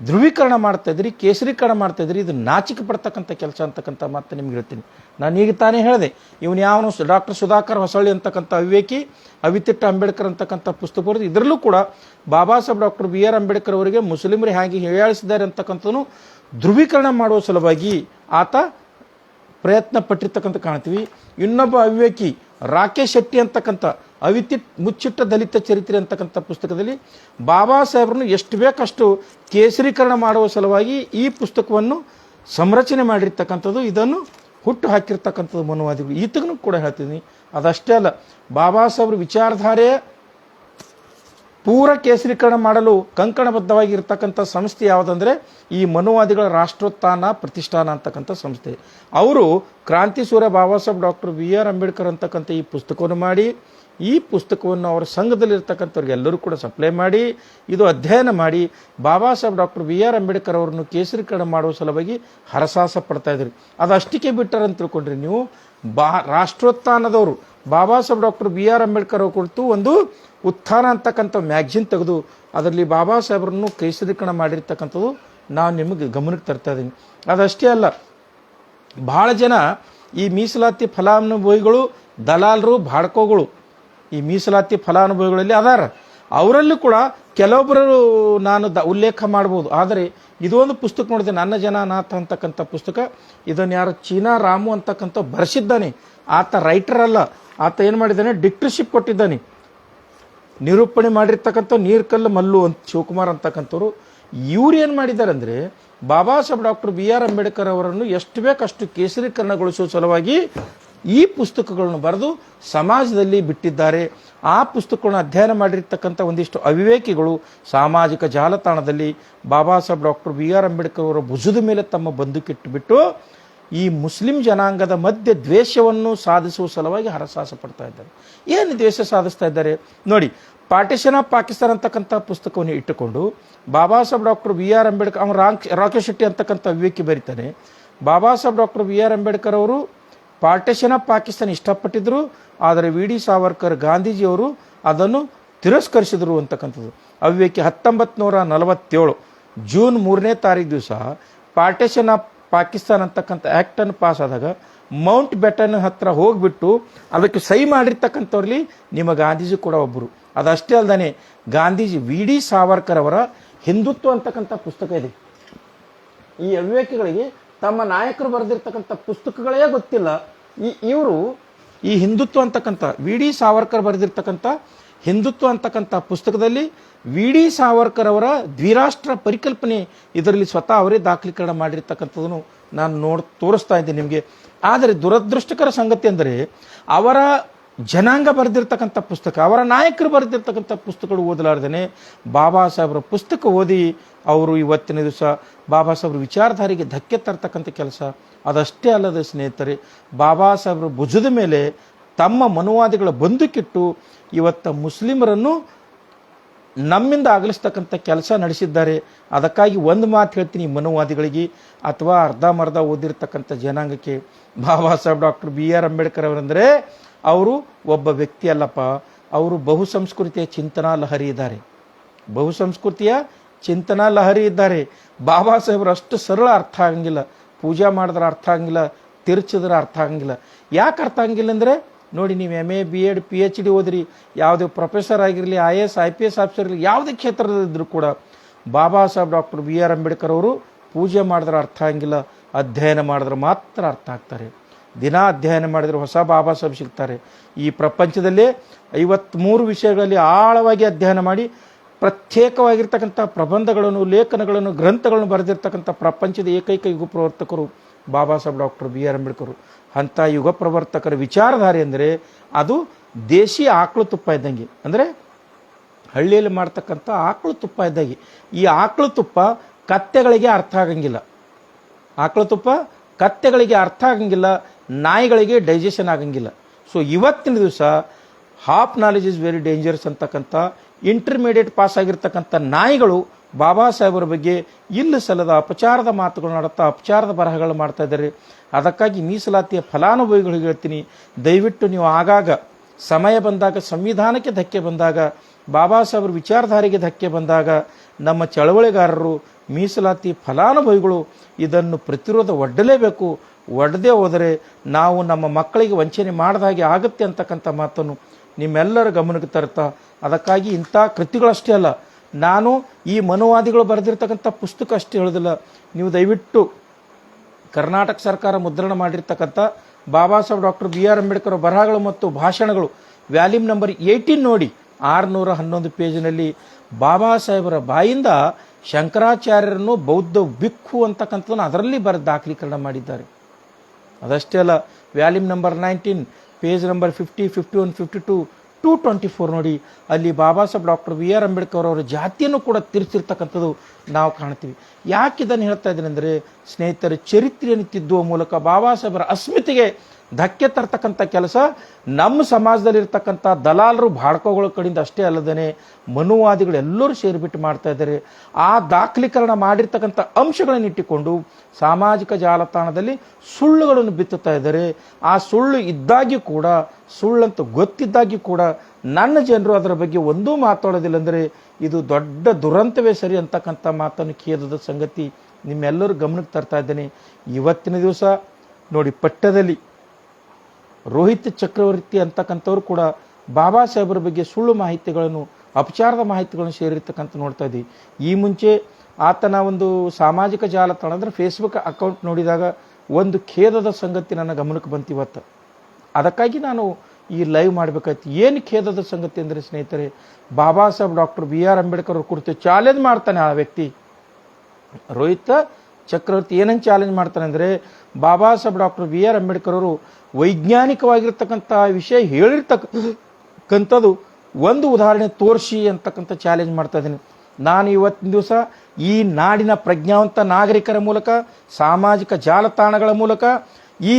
ಧ್ರುವೀಕರಣ ಮಾಡ್ತಾ ಇದ್ರಿ, ಕೇಸರೀಕರಣ ಮಾಡ್ತಾ ಇದ್ರಿ. ಇದು ನಾಚಿಕೆ ಪಡ್ತಕ್ಕಂಥ ಕೆಲಸ ಅಂತಕ್ಕಂಥ ಮಾತು ನಿಮ್ಗೆ ಹೇಳ್ತೀನಿ. ನಾನು ಈಗ ತಾನೇ ಹೇಳಿದೆ, ಇವನು ಯಾವನು ಡಾಕ್ಟರ್ ಸುಧಾಕರ್ ಹೊಸಳ್ಳಿ ಅಂತಕ್ಕಂಥ ಅವಿವೇಕಿ ಅವಿತಿಟ್ಟ ಅಂಬೇಡ್ಕರ್ ಅಂತಕ್ಕಂಥ ಪುಸ್ತಕ ಬರೆದು ಇದರಲ್ಲೂ ಕೂಡ Baba Saheb doctor B R Ambedkar ಅವರಿಗೆ ಮುಸ್ಲಿಮರು ಹೇಗೆ ಹೀಯಾಳಿಸಿದ್ದಾರೆ ಅಂತಕ್ಕಂಥದ್ದು ಧ್ರುವೀಕರಣ ಮಾಡುವ ಸಲುವಾಗಿ ಆತ ಪ್ರಯತ್ನ ಪಟ್ಟಿರ್ತಕ್ಕಂಥ ಕಾಣ್ತೀವಿ. ಇನ್ನೊಬ್ಬ ಅವಿವೇಕಿ ರಾಕೇಶ್ ಶೆಟ್ಟಿ ಅಂತಕ್ಕಂಥ ಮುಚ್ಚಿಟ್ಟ ದಲಿತ ಚರಿತ್ರೆ ಅಂತಕ್ಕಂಥ ಪುಸ್ತಕದಲ್ಲಿ ಬಾಬಾ ಸಾಹೇಬ್ರನ್ನು ಎಷ್ಟು ಬೇಕಷ್ಟು ಕೇಸರೀಕರಣ ಮಾಡುವ ಸಲುವಾಗಿ ಈ ಪುಸ್ತಕವನ್ನು ಸಂರಚನೆ ಮಾಡಿರ್ತಕ್ಕಂಥದ್ದು, ಇದನ್ನು ಹುಟ್ಟು ಹಾಕಿರ್ತಕ್ಕಂಥದ್ದು ಮನುವಾದಿಗಳು. ಈತಗೂ ಕೂಡ ಹೇಳ್ತೀನಿ. ಅದಷ್ಟೇ ಅಲ್ಲ, ಬಾಬಾ ಸಾಹೇಬ್ರ ವಿಚಾರಧಾರೆಯ ಪೂರ ಕೇಸರೀಕರಣ ಮಾಡಲು ಕಂಕಣಬದ್ಧವಾಗಿರ್ತಕ್ಕಂಥ ಸಂಸ್ಥೆ ಯಾವುದಂದರೆ ಈ ಮನುವಾದಿಗಳ ರಾಷ್ಟ್ರೋತ್ಥಾನ ಪ್ರತಿಷ್ಠಾನ ಅಂತಕ್ಕಂಥ ಸಂಸ್ಥೆ. ಅವರು ಕ್ರಾಂತಿ ಸೂರ್ಯ Baba Saheb doctor B R Ambedkar ಅಂತಕ್ಕಂಥ ಈ ಪುಸ್ತಕವನ್ನು ಮಾಡಿ, ಈ ಪುಸ್ತಕವನ್ನು ಅವರ ಸಂಘದಲ್ಲಿರ್ತಕ್ಕಂಥವ್ರಿಗೆ ಎಲ್ಲರೂ ಕೂಡ ಸಪ್ಲೈ ಮಾಡಿ, ಇದು ಅಧ್ಯಯನ ಮಾಡಿ Baba Saheb doctor B R Ambedkar ಅವರನ್ನು ಕೇಸರೀಕರಣ ಮಾಡುವ ಸಲುವಾಗಿ ಹರಸಾಹಸ ಪಡ್ತಾ ಇದ್ರಿ. ಅದು ಅಷ್ಟಕ್ಕೆ ಬಿಟ್ಟಾರಂತ ತಿಳ್ಕೊಂಡ್ರಿ ನೀವು. ರಾಷ್ಟ್ರೋತ್ಥಾನದವರು Baba Saheb doctor B R Ambedkar ಅವರು ಕುರಿತು ಒಂದು ಉತ್ಥಾನ ಅಂತಕ್ಕಂಥ ಮ್ಯಾಗ್ಜಿನ್ ತೆಗೆದು ಅದರಲ್ಲಿ ಬಾಬಾ ಸಾಹೇಬ್ರನ್ನು ಕೇಸರೀಕರಣ ಮಾಡಿರ್ತಕ್ಕಂಥದ್ದು ನಾನು ನಿಮಗೆ ಗಮನಕ್ಕೆ ತರ್ತಾ ಇದ್ದೀನಿ. ಅದಷ್ಟೇ ಅಲ್ಲ, ಭಾಳ ಜನ ಈ ಮೀಸಲಾತಿ ಫಲಾನುಭವಿಗಳು ದಲಾಲರು ಬಾಡ್ಕೋಗಳು ಈ ಮೀಸಲಾತಿ ಫಲಾನುಭವಿಗಳಲ್ಲಿ ಅದಾರ. ಅವರಲ್ಲೂ ಕೂಡ ಕೆಲವೊಬ್ಬರು ನಾನು ಉಲ್ಲೇಖ ಮಾಡ್ಬೋದು. ಆದರೆ ಇದೊಂದು ಪುಸ್ತಕ ನೋಡಿದೆ, ನನ್ನ ಜನನಾಥ ಅಂತಕ್ಕಂಥ ಪುಸ್ತಕ. ಇದನ್ನು ಯಾರು ಚೀನಾ ರಾಮು ಅಂತಕ್ಕಂಥ ಬರೆಸಿದ್ದಾನೆ. ಆತ ರೈಟರ್ ಅಲ್ಲ, ಆತ ಏನು ಮಾಡಿದ್ದಾನೆ, ಡಿಕ್ಟರ್ಶಿಪ್ ಕೊಟ್ಟಿದ್ದಾನೆ. ನಿರೂಪಣೆ ಮಾಡಿರ್ತಕ್ಕಂಥ ನೀರ್ಕಲ್ಲು ಮಲ್ಲು ಅಂತ ಶಿವಕುಮಾರ್ ಅಂತಕ್ಕಂಥವ್ರು. ಇವ್ರು ಏನು ಮಾಡಿದ್ದಾರೆ ಅಂದರೆ Baba Saheb doctor B R Ambedkar ಅವರನ್ನು ಎಷ್ಟು ಬೇಕಷ್ಟು ಕೇಸರೀಕರಣಗೊಳಿಸುವ ಸಲುವಾಗಿ ಈ ಪುಸ್ತಕಗಳನ್ನು ಬರೆದು ಸಮಾಜದಲ್ಲಿ ಬಿಟ್ಟಿದ್ದಾರೆ. ಆ ಪುಸ್ತಕಗಳನ್ನು ಅಧ್ಯಯನ ಮಾಡಿರ್ತಕ್ಕಂಥ ಒಂದಿಷ್ಟು ಅವಿವೇಕಿಗಳು ಸಾಮಾಜಿಕ ಜಾಲತಾಣದಲ್ಲಿ Baba Saheb doctor B R Ambedkar ಅವರ ಭುಜದ ಮೇಲೆ ತಮ್ಮ ಬಂದುಕಿಟ್ಟುಬಿಟ್ಟು ಈ ಮುಸ್ಲಿಂ ಜನಾಂಗದ ಮಧ್ಯೆ ದ್ವೇಷವನ್ನು ಸಾಧಿಸುವ ಸಲುವಾಗಿ ಹರಸಾಹಸ ಪಡ್ತಾ ಇದ್ದಾರೆ. ಏನು ದ್ವೇಷ ಸಾಧಿಸ್ತಾ ಇದ್ದಾರೆ ನೋಡಿ. ಪಾರ್ಟಿಷನ್ ಆಫ್ ಪಾಕಿಸ್ತಾನ ಅಂತಕ್ಕಂಥ ಪುಸ್ತಕವನ್ನು ಇಟ್ಟುಕೊಂಡು Baba Saheb doctor B R Ambedkar ಅವನು ರಾಕೇಶ್ ಶೆಟ್ಟಿ ಅಂತಕ್ಕಂಥ ವಿವೇಕಿ ಬರೀತಾನೆ. Baba Saheb doctor B R Ambedkar ಅವರು ಪಾರ್ಟಿಷನ್ ಆಫ್ ಪಾಕಿಸ್ತಾನ ಇಷ್ಟಪಟ್ಟಿದ್ರು, ಆದರೆ ವಿ ಡಿ ಸಾವರ್ಕರ್ ಗಾಂಧೀಜಿಯವರು ಅದನ್ನು ತಿರಸ್ಕರಿಸಿದರು ಅಂತಕ್ಕಂಥದ್ದು. ಅವಿವೇಕಿ 1947 ಜೂನ್ 3ನೇ ತಾರೀಕು ದಿವಸ ಪಾರ್ಟಿಷನ್ ಆಫ್ ಪಾಕಿಸ್ತಾನ ಅಂತಕ್ಕಂಥ ಆ್ಯಕ್ಟನ್ನು ಪಾಸ್ ಆದಾಗ ಮೌಂಟ್ ಬೆಟನ್ ಹತ್ರ ಹೋಗ್ಬಿಟ್ಟು ಅದಕ್ಕೆ ಸಹಿ ಮಾಡಿರ್ತಕ್ಕಂಥವ್ರಲ್ಲಿ ನಿಮ್ಮ ಗಾಂಧೀಜಿ ಕೂಡ ಒಬ್ಬರು. ಅದಷ್ಟೇ ಅಲ್ಲದೆ ಗಾಂಧೀಜಿ ವಿ ಡಿ ಸಾವರ್ಕರ್ ಅವರ ಹಿಂದುತ್ವ ಅಂತಕ್ಕಂಥ ಪುಸ್ತಕ ಇದೆ. ಈ ಅವಿವೇಕಿಗಳಿಗೆ ತಮ್ಮ ನಾಯಕರು ಬರೆದಿರ್ತಕ್ಕಂಥ ಪುಸ್ತಕಗಳೇ ಗೊತ್ತಿಲ್ಲ. ಇವರು ಈ ಹಿಂದುತ್ವ ಅಂತಕ್ಕಂಥ ವಿ ಡಿ ಸಾವರ್ಕರ್ ಬರೆದಿರ್ತಕ್ಕಂಥ ಹಿಂದುತ್ವ ಅಂತಕ್ಕಂಥ ಪುಸ್ತಕದಲ್ಲಿ ವಿ ಡಿ ಸಾವರ್ಕರ್ ಅವರ ದ್ವಿರಾಷ್ಟ್ರ ಪರಿಕಲ್ಪನೆ ಇದರಲ್ಲಿ ಸ್ವತಃ ಅವರೇ ದಾಖಲೀಕರಣ ಮಾಡಿರ್ತಕ್ಕಂಥದ್ದನ್ನು ನಾನು ತೋರಿಸ್ತಾ ಇದ್ದೀನಿ ನಿಮಗೆ. ಆದರೆ ದುರದೃಷ್ಟಕರ ಸಂಗತಿ ಅಂದರೆ ಅವರ ಜನಾಂಗ ಬರೆದಿರ್ತಕ್ಕಂಥ ಪುಸ್ತಕ, ಅವರ ನಾಯಕರು ಬರೆದಿರ್ತಕ್ಕಂಥ ಪುಸ್ತಕಗಳು ಓದಲಾರ್ದೇ ಬಾಬಾ ಸಾಹೇಬ್ರ ಪುಸ್ತಕ ಓದಿ ಅವರು ಇವತ್ತಿನ ದಿವಸ ಬಾಬಾ ಸಾಹೇಬ್ರ ವಿಚಾರಧಾರೆಗೆ ಧಕ್ಕೆ ತರ್ತಕ್ಕಂಥ ಕೆಲಸ. ಅದಷ್ಟೇ ಅಲ್ಲದ ಸ್ನೇಹಿತರೆ, ಬಾಬಾ ಸಾಹೇಬ್ರ ಭುಜದ ಮೇಲೆ ತಮ್ಮ ಮನುವಾದಿಗಳ ಬಂದುಕಿಟ್ಟು ಇವತ್ತ ಮುಸ್ಲಿಮರನ್ನು ನಮ್ಮಿಂದ ಆಗಲಿಸ್ತಕ್ಕಂಥ ಕೆಲಸ ನಡೆಸಿದ್ದಾರೆ. ಅದಕ್ಕಾಗಿ ಒಂದು ಮಾತು ಹೇಳ್ತೀನಿ ಮನುವಾದಿಗಳಿಗೆ ಅಥವಾ ಅರ್ಧಮರ್ಧ ಓದಿರ್ತಕ್ಕಂಥ ಜನಾಂಗಕ್ಕೆ, Baba Saheb doctor B R Ambedkar ಅವರಂದರೆ ಅವರು ಒಬ್ಬ ವ್ಯಕ್ತಿ ಅಲ್ಲಪ್ಪ, ಅವರು ಬಹುಸಂಸ್ಕೃತಿಯ ಚಿಂತನಾ ಲಹರಿ ಇದ್ದಾರೆ. ಬಹುಸಂಸ್ಕೃತಿಯ ಚಿಂತನಾ ಲಹರಿ ಇದ್ದಾರೆ. ಬಾಬಾ ಸಾಹೇಬರು ಅಷ್ಟು ಸರಳ ಅರ್ಥ ಆಗಂಗಿಲ್ಲ. ಪೂಜಾ ಮಾಡಿದ್ರೆ ಅರ್ಥ ಆಗಂಗಿಲ್ಲ, ತಿರ್ಚಿದ್ರೆ ಅರ್ಥ ಆಗಂಗಿಲ್ಲ. ಯಾಕೆ ಅರ್ಥ ಆಗಂಗಿಲ್ಲ ಅಂದರೆ ನೋಡಿ, ನೀವು MA BEd PhD ಓದಿರಿ, ಯಾವುದೇ ಪ್ರೊಫೆಸರ್ ಆಗಿರಲಿ, IAS IPS ಆಫೀಸರ್ ಇರಲಿ, ಯಾವುದೇ ಕ್ಷೇತ್ರದಲ್ಲಿದ್ದರೂ ಕೂಡ Baba Saheb doctor B R Ambedkar ಅವರು ಪೂಜೆ ಮಾಡಿದ್ರೆ ಅರ್ಥ ಆಗಂಗಿಲ್ಲ, ಅಧ್ಯಯನ ಮಾಡಿದ್ರೆ ಮಾತ್ರ ಅರ್ಥ ಆಗ್ತಾರೆ. ದಿನ ಅಧ್ಯಯನ ಮಾಡಿದರೆ ಹೊಸ ಬಾಬಾ ಸಾಹೇಬ್ ಸಿಗ್ತಾರೆ. ಈ ಪ್ರಪಂಚದಲ್ಲೇ 53 ವಿಷಯಗಳಲ್ಲಿ ಆಳವಾಗಿ ಅಧ್ಯಯನ ಮಾಡಿ ಪ್ರತ್ಯೇಕವಾಗಿರ್ತಕ್ಕಂಥ ಪ್ರಬಂಧಗಳನ್ನು, ಲೇಖನಗಳನ್ನು, ಗ್ರಂಥಗಳನ್ನು ಬರೆದಿರ್ತಕ್ಕಂಥ ಪ್ರಪಂಚದ ಏಕೈಕ ಯುಗ ಪ್ರವರ್ತಕರು Baba Saheb doctor B R Ambedkar. ಅಂಥ ಯುಗ ಪ್ರವರ್ತಕರ ವಿಚಾರಧಾರೆ ಅಂದರೆ ಅದು ದೇಶಿ ಆಕಳು ತುಪ್ಪ ಇದ್ದಂಗೆ, ಅಂದರೆ ಹಳ್ಳಿಯಲ್ಲಿ ಮಾಡ್ತಕ್ಕಂಥ ಆಕಳು ತುಪ್ಪ ಇದ್ದಾಗೆ. ಈ ಆಕಳು ತುಪ್ಪ ಕತ್ತೆಗಳಿಗೆ ಅರ್ಥ ಆಗಂಗಿಲ್ಲ, ಆಕಳು ತುಪ್ಪ ಕತ್ತೆಗಳಿಗೆ ಅರ್ಥ ಆಗಂಗಿಲ್ಲ, ನಾಯಿಗಳಿಗೆ ಡೈಜೆಷನ್ ಆಗಂಗಿಲ್ಲ. ಸೊ ಇವತ್ತಿನ ದಿವಸ half knowledge is very dangerous ಅಂತಕ್ಕಂಥ ಇಂಟರ್ಮೀಡಿಯೇಟ್ ಪಾಸ್ ಆಗಿರ್ತಕ್ಕಂಥ ನಾಯಿಗಳು ಬಾಬಾ ಸಾಹೇಬರ ಬಗ್ಗೆ ಇಲ್ಲ ಸಲ್ಲದ ಅಪಚಾರದ ಮಾತುಗಳು ಮಾಡುತ್ತಾ ಅಪಚಾರದ ಬರಹಗಳು ಮಾಡ್ತಾ ಇದ್ದಾರೆ. ಅದಕ್ಕಾಗಿ ಮೀಸಲಾತಿಯ ಫಲಾನುಭವಿಗಳಿಗೆ ಹೇಳ್ತೀನಿ, ದಯವಿಟ್ಟು ನೀವು ಆಗಾಗ ಸಮಯ ಬಂದಾಗ, ಸಂವಿಧಾನಕ್ಕೆ ಧಕ್ಕೆ ಬಂದಾಗ, ಬಾಬಾ ಸಾಹೇಬರ ವಿಚಾರಧಾರೆಗೆ ಧಕ್ಕೆ ಬಂದಾಗ ನಮ್ಮ ಚಳವಳಿಗಾರರು, ಮೀಸಲಾತಿ ಫಲಾನುಭವಿಗಳು ಇದನ್ನು ಪ್ರತಿರೋಧ ಒಡ್ಡಲೇಬೇಕು. ಒಡ್ಡದೇ ಹೋದರೆ ನಾವು ನಮ್ಮ ಮಕ್ಕಳಿಗೆ ವಂಚನೆ ಮಾಡಿದ ಹಾಗೆ ಆಗುತ್ತೆ ಅಂತಕ್ಕಂಥ ಮಾತನ್ನು ನಿಮ್ಮೆಲ್ಲರ ಗಮನಕ್ಕೆ ತರ್ತಾ, ಅದಕ್ಕಾಗಿ ಇಂಥ ಕೃತಿಗಳಷ್ಟೇ ಅಲ್ಲ, ನಾನು ಈ ಮನುವಾದಿಗಳು ಬರೆದಿರ್ತಕ್ಕಂಥ ಪುಸ್ತಕ ಅಷ್ಟೇ ಹೇಳೋದಿಲ್ಲ. ನೀವು ದಯವಿಟ್ಟು ಕರ್ನಾಟಕ ಸರ್ಕಾರ ಮುದ್ರಣ ಮಾಡಿರ್ತಕ್ಕಂಥ Baba Saheb doctor B R Ambedkar ಬರಹಗಳು ಮತ್ತು ಭಾಷಣಗಳು ವ್ಯಾಲ್ಯೂಮ್ ನಂಬರ್ 18 ನೋಡಿ, 611 ಪೇಜಿನಲ್ಲಿ ಬಾಬಾ ಸಾಹೇಬರ ಬಾಯಿಂದ ಶಂಕರಾಚಾರ್ಯರನ್ನು ಬೌದ್ಧ ಭಿಕ್ಖು ಅಂತಕ್ಕಂಥದ್ದನ್ನು ಅದರಲ್ಲಿ ದಾಖಲೀಕರಣ ಮಾಡಿದ್ದಾರೆ. ಅದಷ್ಟೇ ಅಲ್ಲ, ವ್ಯಾಲ್ಯೂಮ್ ನಂಬರ್ 19 ಪೇಜ್ ನಂಬರ್ 50, 51, 52, 224 ನೋಡಿ, ಅಲ್ಲಿ Baba Saheb doctor B R Ambedkar ಅವರ ಜಾತಿಯನ್ನು ಕೂಡ ತಿರ್ಸಿರ್ತಕ್ಕಂಥದ್ದು ನಾವು ಕಾಣ್ತೀವಿ. ಯಾಕೆ ಇದನ್ನು ಹೇಳ್ತಾ ಇದ್ದೀನಿ ಅಂದರೆ, ಸ್ನೇಹಿತರ ಚರಿತ್ರೆಯನ್ನು ತಿದ್ದುವ ಮೂಲಕ ಬಾಬಾ ಸಾಹೇಬರ ಅಸ್ಮಿತೆಗೆ ಧಕ್ಕೆ ತರ್ತಕ್ಕಂಥ ಕೆಲಸ ನಮ್ಮ ಸಮಾಜದಲ್ಲಿರ್ತಕ್ಕಂಥ ದಲಾಲರು, ಬಾಡ್ಕೋಗಳ ಕಡೆಯಿಂದ ಅಷ್ಟೇ ಅಲ್ಲದೇ ಮನುವಾದಿಗಳು ಎಲ್ಲರೂ ಸೇರಿಬಿಟ್ಟು ಮಾಡ್ತಾ ಇದ್ದಾರೆ. ಆ ದಾಖಲೀಕರಣ ಮಾಡಿರ್ತಕ್ಕಂಥ ಅಂಶಗಳನ್ನು ಇಟ್ಟುಕೊಂಡು ಸಾಮಾಜಿಕ ಜಾಲತಾಣದಲ್ಲಿ ಸುಳ್ಳುಗಳನ್ನು ಬಿತ್ತುತ್ತಾ ಇದ್ದಾರೆ. ಆ ಸುಳ್ಳು ಇದ್ದಾಗ್ಯೂ ಕೂಡ, ಸುಳ್ಳಂತ ಗೊತ್ತಿದ್ದಾಗ್ಯೂ ಕೂಡ ನನ್ನ ಜನರು ಅದರ ಬಗ್ಗೆ ಒಂದೂ ಮಾತಾಡೋದಿಲ್ಲ. ಅಂದರೆ ಇದು ದೊಡ್ಡ ದುರಂತವೇ ಸರಿ ಅಂತಕ್ಕಂಥ ಮಾತನ್ನು ಖೇದದ ಸಂಗತಿ ನಿಮ್ಮೆಲ್ಲರೂ ಗಮನಕ್ಕೆ ತರ್ತಾ ಇದ್ದೇನೆ. ಇವತ್ತಿನ ದಿವಸ ನೋಡಿ, ಪಠ್ಯದಲ್ಲಿ ರೋಹಿತ್ ಚಕ್ರವರ್ತಿ ಅಂತಕ್ಕಂಥವ್ರು ಕೂಡ ಬಾಬಾ ಸಾಹೇಬರ ಬಗ್ಗೆ ಸುಳ್ಳು ಮಾಹಿತಿಗಳನ್ನು, ಅಪಚಾರದ ಮಾಹಿತಿಗಳನ್ನು ಸೇರಿರ್ತಕ್ಕಂಥ ನೋಡ್ತಾ ಇದ್ದೀವಿ. ಈ ಮುಂಚೆ ಆತನ ಒಂದು ಸಾಮಾಜಿಕ ಜಾಲತಾಣ ಅಂದರೆ ಫೇಸ್ಬುಕ್ ಅಕೌಂಟ್ ನೋಡಿದಾಗ ಒಂದು ಖೇದದ ಸಂಗತಿ ನನ್ನ ಗಮನಕ್ಕೆ ಬಂತು ಇವತ್ತು. ಅದಕ್ಕಾಗಿ ನಾನು ಈ ಲೈವ್ ಮಾಡಬೇಕಾಯ್ತು. ಏನು ಖೇದದ ಸಂಗತಿ ಅಂದರೆ ಸ್ನೇಹಿತರೆ, Baba Saheb doctor B R Ambedkar ಅವ್ರ ಕುರಿತು ಚಾಲೆಂಜ್ ಮಾಡ್ತಾನೆ ಆ ವ್ಯಕ್ತಿ. ರೋಹಿತ್ ಚಕ್ರವರ್ತಿ ಏನಂತ ಚಾಲೆಂಜ್ ಮಾಡ್ತಾನೆ ಅಂದರೆ, Baba Saheb doctor B R Ambedkar ಅವರು ವೈಜ್ಞಾನಿಕವಾಗಿರ್ತಕ್ಕಂಥ ವಿಷಯ ಹೇಳಿರ್ತಕ್ಕಂಥದ್ದು ಒಂದು ಉದಾಹರಣೆ ತೋರಿಸಿ ಅಂತಕ್ಕಂಥ ಚಾಲೆಂಜ್ ಮಾಡ್ತಾ ಇದ್ದೀನಿ. ನಾನು ಇವತ್ತಿನ ದಿವಸ ಈ ನಾಡಿನ ಪ್ರಜ್ಞಾವಂತ ನಾಗರಿಕರ ಮೂಲಕ, ಸಾಮಾಜಿಕ ಜಾಲತಾಣಗಳ ಮೂಲಕ ಈ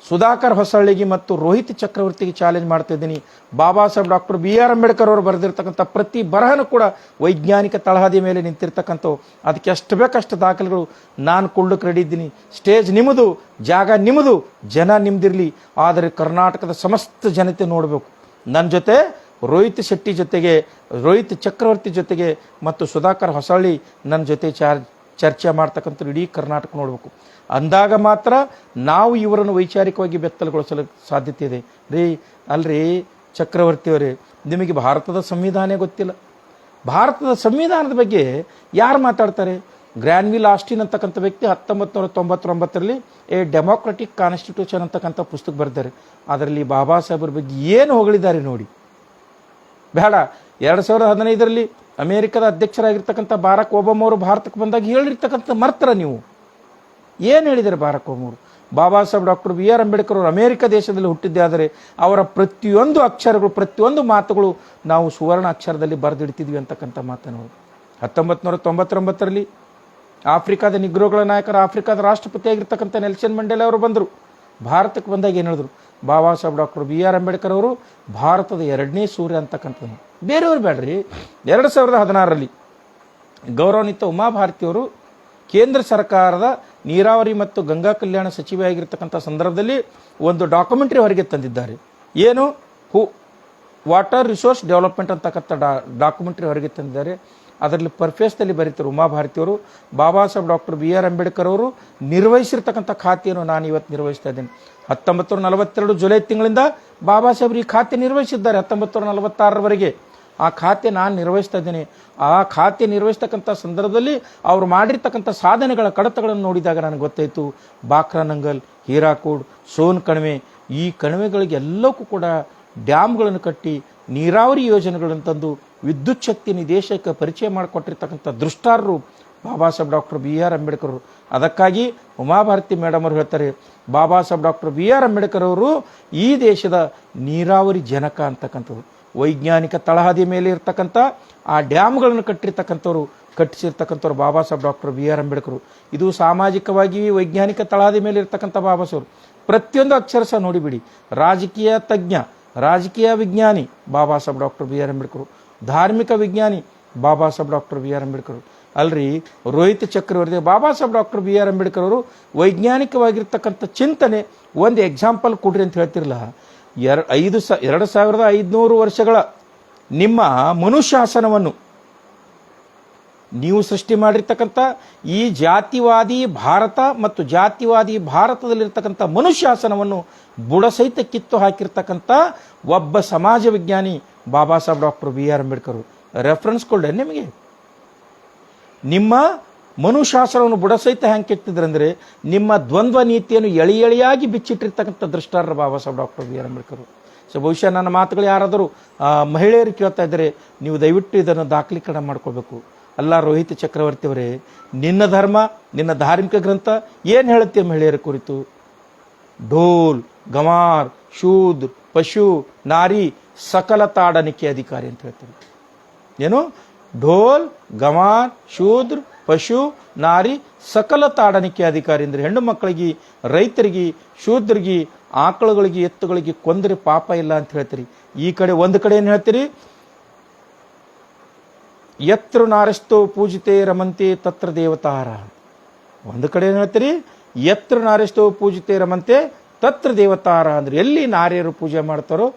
ಸುಧಾಕರ್ ಹೊಸಳ್ಳಿಗೆ ಮತ್ತು ರೋಹಿತ್ ಚಕ್ರವರ್ತಿಗೆ ಚಾಲೆಂಜ್ ಮಾಡ್ತಾ ಇದ್ದೀನಿ. Baba Saheb doctor B R Ambedkar ಅವರು ಬರೆದಿರ್ತಕ್ಕಂಥ ಪ್ರತಿ ಬರಹನೂ ಕೂಡ ವೈಜ್ಞಾನಿಕ ತಳಹದಿಯ ಮೇಲೆ ನಿಂತಿರ್ತಕ್ಕಂಥವು. ಅದಕ್ಕೆ ಎಷ್ಟು ಬೇಕಷ್ಟು ದಾಖಲೆಗಳು ನಾನು ಕೊಳ್ಳಕ್ಕೆ ರೆಡಿ ಇದ್ದೀನಿ. ಸ್ಟೇಜ್ ನಿಮ್ಮದು, ಜಾಗ ನಿಮ್ಮದು, ಜನ ನಿಮ್ದಿರಲಿ. ಆದರೆ ಕರ್ನಾಟಕದ ಸಮಸ್ತ ಜನತೆ ನೋಡಬೇಕು. ನನ್ನ ಜೊತೆ ರೋಹಿತ್ ಶೆಟ್ಟಿ ಜೊತೆಗೆ, ರೋಹಿತ್ ಚಕ್ರವರ್ತಿ ಜೊತೆಗೆ ಮತ್ತು ಸುಧಾಕರ್ ಹೊಸಳ್ಳಿ ನನ್ನ ಜೊತೆ ಚರ್ಚೆ ಮಾಡ್ತಕ್ಕಂಥ ಇಡೀ ಕರ್ನಾಟಕ ನೋಡಬೇಕು. ಅಂದಾಗ ಮಾತ್ರ ನಾವು ಇವರನ್ನು ವೈಚಾರಿಕವಾಗಿ ಬೆತ್ತಲುಗೊಳಿಸಲು ಸಾಧ್ಯತೆ ಇದೆ. ಅಲ್ರಿ ಚಕ್ರವರ್ತಿಯವರೇ, ನಿಮಗೆ ಭಾರತದ ಸಂವಿಧಾನ ಗೊತ್ತಿಲ್ಲ. ಭಾರತದ ಸಂವಿಧಾನದ ಬಗ್ಗೆ ಯಾರು ಮಾತಾಡ್ತಾರೆ? ಗ್ರ್ಯಾನ್ವಿಲ್ ಆಸ್ಟಿನ್ ಅಂತಕ್ಕಂಥ ವ್ಯಕ್ತಿ 1999ರಲ್ಲಿ ಎ ಡೆಮೋಕ್ರೆಟಿಕ್ ಕಾನ್ಸ್ಟಿಟ್ಯೂಷನ್ ಅಂತಕ್ಕಂಥ ಪುಸ್ತಕ ಬರೆದಿದ್ದಾರೆ. ಅದರಲ್ಲಿ ಬಾಬಾ ಸಾಹೇಬರ ಬಗ್ಗೆ ಏನು ಹೊಗಳಿದ್ದಾರೆ ನೋಡಿ. ಬೇಡ, 2015ರಲ್ಲಿ ಅಮೇರಿಕದ ಅಧ್ಯಕ್ಷರಾಗಿರ್ತಕ್ಕಂಥ ಬಾರಾಕ್ ಒಬಾಮ ಅವರು ಭಾರತಕ್ಕೆ ಬಂದಾಗ ಹೇಳಿರ್ತಕ್ಕಂಥ ಮರ್ತರ ನೀವು ಏನು ಹೇಳಿದ್ದಾರೆ? ಬಾರಾಕ್ ಒಬಾಮ ಅವರು Baba Saheb doctor B R Ambedkar ಅವರು ಅಮೇರಿಕ ದೇಶದಲ್ಲಿ ಹುಟ್ಟಿದ್ದೇ ಆದರೆ ಅವರ ಪ್ರತಿಯೊಂದು ಅಕ್ಷರಗಳು, ಪ್ರತಿಯೊಂದು ಮಾತುಗಳು ನಾವು ಸುವರ್ಣ ಅಕ್ಷರದಲ್ಲಿ ಬರೆದಿಡ್ತಿದ್ವಿ ಅಂತಕ್ಕಂಥ ಮಾತನ್ನು 1999ರಲ್ಲಿ ಆಫ್ರಿಕಾದ ನಿಗ್ರೋಗಳ ನಾಯಕರ, ಆಫ್ರಿಕಾದ ರಾಷ್ಟ್ರಪತಿಯಾಗಿರ್ತಕ್ಕಂಥ ನೆಲ್ಸನ್ ಮಂಡೇಲಾ ಅವರು ಬಂದರು. ಭಾರತಕ್ಕೆ ಬಂದಾಗ ಏನು ಹೇಳಿದ್ರು? Baba Saheb doctor B R Ambedkar ಅವರು ಭಾರತದ 2ನೇ ಸೂರ್ಯ ಅಂತಕ್ಕಂಥದ್ದು. ಬೇರೆಯವರು ಬೇಡ್ರಿ. 2016ರಲ್ಲಿ ಗೌರವಾನ್ವಿತ ಉಮಾಭಾರತಿಯವರು ಕೇಂದ್ರ ಸರ್ಕಾರದ ನೀರಾವರಿ ಮತ್ತು ಗಂಗಾ ಕಲ್ಯಾಣ ಸಚಿವೆಯಾಗಿರ್ತಕ್ಕಂಥ ಸಂದರ್ಭದಲ್ಲಿ ಒಂದು ಡಾಕ್ಯುಮೆಂಟ್ರಿ ಹೊರಗೆ ತಂದಿದ್ದಾರೆ. ಏನು? ವಾಟರ್ ರಿಸೋರ್ಸ್ ಡೆವಲಪ್ಮೆಂಟ್ ಅಂತಕ್ಕಂಥ ಡಾಕ್ಯುಮೆಂಟ್ರಿ ಹೊರಗೆ ತಂದಿದ್ದಾರೆ. ಅದರಲ್ಲಿ ಪರ್ಫೇಸ್ನಲ್ಲಿ ಬರೀತಾರೆ ಉಮಾಭಾರತಿಯವರು, Baba Saheb doctor B R Ambedkar ಅವರು ನಿರ್ವಹಿಸಿರ್ತಕ್ಕಂಥ ಖಾತೆಯನ್ನು ನಾನು ಇವತ್ತು ನಿರ್ವಹಿಸ್ತಾ ಇದ್ದೇನೆ. 1942 ಜುಲೈ ತಿಂಗಳಿಂದ ಬಾಬಾ ಸಾಹೇಬರು ಈ ಖಾತೆ ನಿರ್ವಹಿಸಿದ್ದಾರೆ. 1946ರವರೆಗೆ ಆ ಖಾತೆ ನಾನು ನಿರ್ವಹಿಸ್ತಾ ಇದ್ದೇನೆ. ಆ ಖಾತೆ ನಿರ್ವಹಿಸ್ತಕ್ಕಂಥ ಸಂದರ್ಭದಲ್ಲಿ ಅವರು ಮಾಡಿರ್ತಕ್ಕಂಥ ಸಾಧನೆಗಳ ಕಡತಗಳನ್ನು ನೋಡಿದಾಗ ನನಗೆ ಗೊತ್ತಾಯಿತು, ಬಾಕ್ರಾನಂಗಲ್, ಹೀರಾಕೋಡ್, ಸೋನ್ ಕಣಿವೆ, ಈ ಕಣಿವೆಗಳಿಗೆ ಎಲ್ಲಕ್ಕೂ ಕೂಡ ಡ್ಯಾಮ್ಗಳನ್ನು ಕಟ್ಟಿ ನೀರಾವರಿ ಯೋಜನೆಗಳನ್ನು ತಂದು ವಿದ್ಯುತ್ ಶಕ್ತಿಯನ್ನು ದೇಶಕ್ಕೆ ಪರಿಚಯ ಮಾಡಿಕೊಟ್ಟಿರ್ತಕ್ಕಂಥ ದೃಷ್ಟಾರರು Baba Saheb doctor B R Ambedkar ಅವರು. ಅದಕ್ಕಾಗಿ ಉಮಾಭಾರತಿ ಮೇಡಮ್ ಅವರು ಹೇಳ್ತಾರೆ, Baba Saheb doctor B R Ambedkar ಅವರು ಈ ದೇಶದ ನೀರಾವರಿ ಜನಕ ಅಂತಕ್ಕಂಥದ್ದು. ವೈಜ್ಞಾನಿಕ ತಳಹದಿ ಮೇಲೆ ಇರ್ತಕ್ಕಂಥ ಆ ಡ್ಯಾಮ್ಗಳನ್ನು ಕಟ್ಟಿಸಿರ್ತಕ್ಕಂಥವ್ರು Baba Saheb doctor B R Ambedkar. ಇದು ಸಾಮಾಜಿಕವಾಗಿ ವೈಜ್ಞಾನಿಕ ತಳಹದಿ ಮೇಲೆ ಇರ್ತಕ್ಕಂಥ ಬಾಬಾ ಸಾಹೇಬ್. ಪ್ರತಿಯೊಂದು ಅಕ್ಷರ ನೋಡಿಬಿಡಿ, ರಾಜಕೀಯ ತಜ್ಞ, ರಾಜಕೀಯ ವಿಜ್ಞಾನಿ Baba Saheb doctor B R Ambedkar, ಧಾರ್ಮಿಕ ವಿಜ್ಞಾನಿ Baba Saheb doctor B R Ambedkar. ಅಲ್ರಿ Rohit Chakravarti Baba Saheb doctor B R Ambedkar ಅವರು ವೈಜ್ಞಾನಿಕವಾಗಿರ್ತಕ್ಕಂಥ ಚಿಂತನೆ ಒಂದು ಎಕ್ಸಾಂಪಲ್ ಕೊಡ್ರಿ ಅಂತ ಹೇಳ್ತಿರಲ್ಲ. 2500 ವರ್ಷಗಳ ನಿಮ್ಮ ಮನುಶಾಸನವನ್ನು ನೀವು ಸೃಷ್ಟಿ ಮಾಡಿರ್ತಕ್ಕಂಥ ಈ ಜಾತಿವಾದಿ ಭಾರತ ಮತ್ತು ಜಾತಿವಾದಿ ಭಾರತದಲ್ಲಿರ್ತಕ್ಕಂಥ ಮನುಶಾಸನವನ್ನು ಬುಡಸಹಿತ ಕಿತ್ತು ಹಾಕಿರ್ತಕ್ಕಂಥ ಒಬ್ಬ ಸಮಾಜ ವಿಜ್ಞಾನಿ Baba Saheb doctor B R Ambedkar. Reference ಕೊಡ್ಡೆ ನಿಮಗೆ. ನಿಮ್ಮ ಮನುಶಾಸನವನ್ನು ಬುಡಸಹಿತ ಹ್ಯಾಂಗೆ ಕೆತ್ತಿದ್ರಂದ್ರೆ ನಿಮ್ಮ ದ್ವಂದ್ವ ನೀತಿಯನ್ನು ಎಳೆಯಾಗಿ ಬಿಚ್ಚಿಟ್ಟಿರ್ತಕ್ಕಂಥ ದೃಷ್ಟಾರ Baba Saheb doctor B R Ambedkar. So ಬಹುಶಃ ನನ್ನ ಮಾತುಗಳು ಯಾರಾದರೂ ಮಹಿಳೆಯರು ಕೇಳ್ತಾ ಇದ್ದರೆ ನೀವು ದಯವಿಟ್ಟು ಇದನ್ನು ದಾಖಲೀಕರಣ ಮಾಡ್ಕೋಬೇಕು. ಅಲ್ಲ ರೋಹಿತ್ ಚಕ್ರವರ್ತಿ ಅವರೇ, ನಿನ್ನ ಧರ್ಮ, ನಿನ್ನ ಧಾರ್ಮಿಕ ಗ್ರಂಥ ಏನು ಹೇಳುತ್ತೆ ಮಹಿಳೆಯರ ಕುರಿತು? ಢೋಲ್ ಗಮಾರ್ ಶೂದ್ರ ಪಶು ನಾರಿ ಸಕಲ ತಾಡನಿಕೆ ಅಧಿಕಾರಿ ಅಂತ ಹೇಳ್ತಾರೆ. ಏನು? ಢೋಲ್ ಗಮಾರ್ ಶೂದ್ರ ಪಶು ನಾರಿ ಸಕಲ ತಾಡನಿಕೆ ಅಧಿಕಾರಿ ಅಂದ್ರೆ ಹೆಣ್ಣು ಮಕ್ಕಳಿಗೆ, ರೈತರಿಗೆ, ಶೂದ್ರಿಗೆ, ಆಕಳುಗಳಿಗೆ, ಎತ್ತುಗಳಿಗೆ ಕೊಂದರೆ ಪಾಪ ಇಲ್ಲ ಅಂತ ಹೇಳ್ತೀರಿ. ಈ ಕಡೆ ಒಂದು ಕಡೆ ಏನು ಹೇಳ್ತೀರಿ? ಯತ್ರ ನಾರಸ್ತೋ ಪೂಜಿತೆ ರಮಂತೆ ತತ್ರ ದೇವತಾರ. ಒಂದು ಕಡೆ ಏನು ಹೇಳ್ತೀರಿ? ಯತ್ರ ನಾರಸ್ತೋ ಪೂಜಿತೆ ರಮಂತೆ ತತ್ರ ದೇವತಾರ ಅಂದ್ರೆ ಎಲ್ಲಿ ನಾರಿಯರು ಪೂಜೆ ಮಾಡ್ತಾರೋ